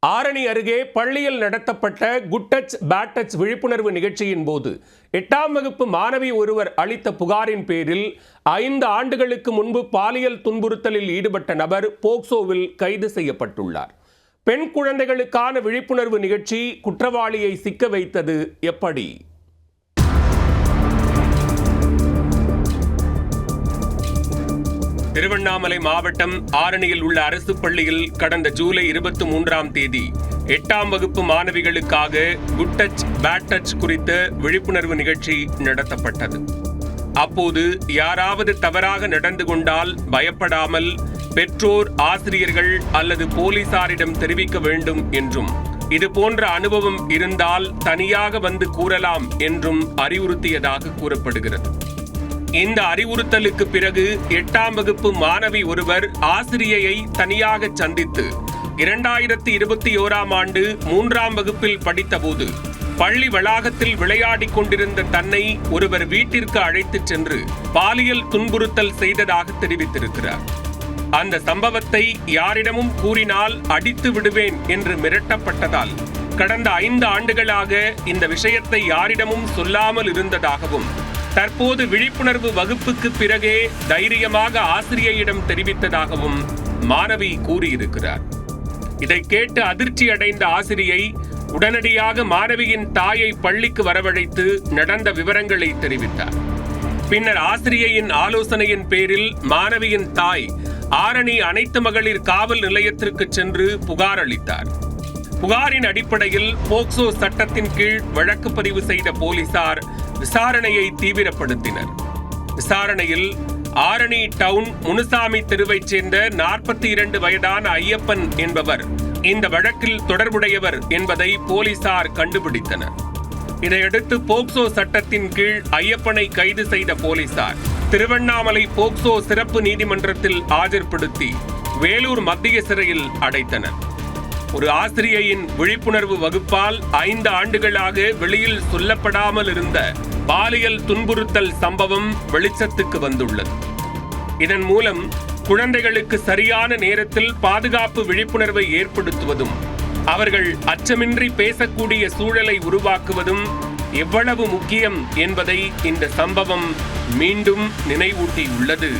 ஆரணி அருகே பள்ளியில் நடத்தப்பட்ட குட் டச் பேட் டச் விழிப்புணர்வு நிகழ்ச்சியின் போது 8ஆம் வகுப்பு மாணவி ஒருவர் அளித்த புகாரின் பேரில் 5 ஆண்டுகளுக்கு முன்பு பாலியல் துன்புறுத்தலில் ஈடுபட்ட நபர் போக்சோவில் கைது செய்யப்பட்டுள்ளார். பெண் குழந்தைகளுக்கான விழிப்புணர்வு நிகழ்ச்சி குற்றவாளியை சிக்க வைத்தது எப்படி? திருவண்ணாமலை மாவட்டம் ஆரணியில் உள்ள அரசு பள்ளியில் கடந்த ஜூலை 23ஆம் தேதி 8ஆம் வகுப்பு மாணவிகளுக்காக குட் டச் பேட் டச் குறித்த விழிப்புணர்வு நிகழ்ச்சி நடத்தப்பட்டது. அப்போது யாராவது தவறாக நடந்து கொண்டால் பயப்படாமல் பெற்றோர், ஆசிரியர்கள் அல்லது போலீசாரிடம் தெரிவிக்க வேண்டும் என்றும், இது போன்ற அனுபவம் இருந்தால் தனியாக வந்து கூறலாம் என்றும் அறிவுறுத்தியதாக கூறப்படுகிறது. இந்த அறிவுறுத்தலுக்கு பிறகு 8ஆம் வகுப்பு மாணவி ஒருவர் ஆசிரியையை தனியாக சந்தித்து 2021ஆம் ஆண்டு 3ஆம் வகுப்பில் படித்தபோது பள்ளி வளாகத்தில் விளையாடிக் கொண்டிருந்த தன்னை ஒருவர் வீட்டிற்கு அழைத்துச் சென்று பாலியல் துன்புறுத்தல் செய்ததாக தெரிவித்திருக்கிறார். அந்த சம்பவத்தை யாரிடமும் கூறினால் அடித்து விடுவேன் என்று மிரட்டப்பட்டதால் கடந்த 5 ஆண்டுகளாக இந்த விஷயத்தை யாரிடமும் சொல்லாமல் இருந்ததாகவும், தற்போது விழிப்புணர்வு வகுப்புக்கு பிறகே தைரியமாக ஆசிரியையிடம் தெரிவித்ததாகவும் மாணவி கூறியிருக்கிறார். இதை கேட்டு அதிர்ச்சி அடைந்த ஆசிரியை உடனடியாக மாணவியின் தாயை பள்ளிக்கு வரவழைத்து நடந்த விவரங்களை தெரிவித்தார். பின்னர் ஆசிரியையின் ஆலோசனையின் பேரில் மாணவியின் தாய் ஆரணி அனைத்து மகளிர் காவல் நிலையத்திற்கு சென்று புகார் அளித்தார். புகாரின் அடிப்படையில் போக்சோ சட்டத்தின் கீழ் வழக்கு பதிவு செய்த போலீசார் விசாரணையை தீவிரப்படுத்தினர். விசாரணையில் ஆரணி டவுன் முனுசாமி தெருவைச் சேர்ந்த 42 வயதான ஐயப்பன் என்பவர் இந்த வழக்கில் தொடர்புடையவர் என்பதை போலீசார் கண்டுபிடித்தனர். இதையடுத்து போக்சோ சட்டத்தின் கீழ் ஐயப்பனை கைது செய்த போலீசார் திருவண்ணாமலை போக்சோ சிறப்பு நீதிமன்றத்தில் ஆஜர்படுத்தி வேலூர் மத்திய சிறையில் அடைத்தனர். ஒரு ஆசிரியையின் விழிப்புணர்வு வகுப்பால் 5 ஆண்டுகளாக வெளியில் சொல்லப்படாமல் இருந்த பாலியல் துன்புறுத்தல் சம்பவம் வெளிச்சத்துக்கு வந்துள்ளது. இதன் மூலம் குழந்தைகளுக்கு சரியான நேரத்தில் பாதுகாப்பு விழிப்புணர்வை ஏற்படுத்துவதும், அவர்கள் அச்சமின்றி பேசக்கூடிய சூழலை உருவாக்குவதும் எவ்வளவு முக்கியம் என்பதை இந்த சம்பவம் மீண்டும் நினைவூட்டியுள்ளது.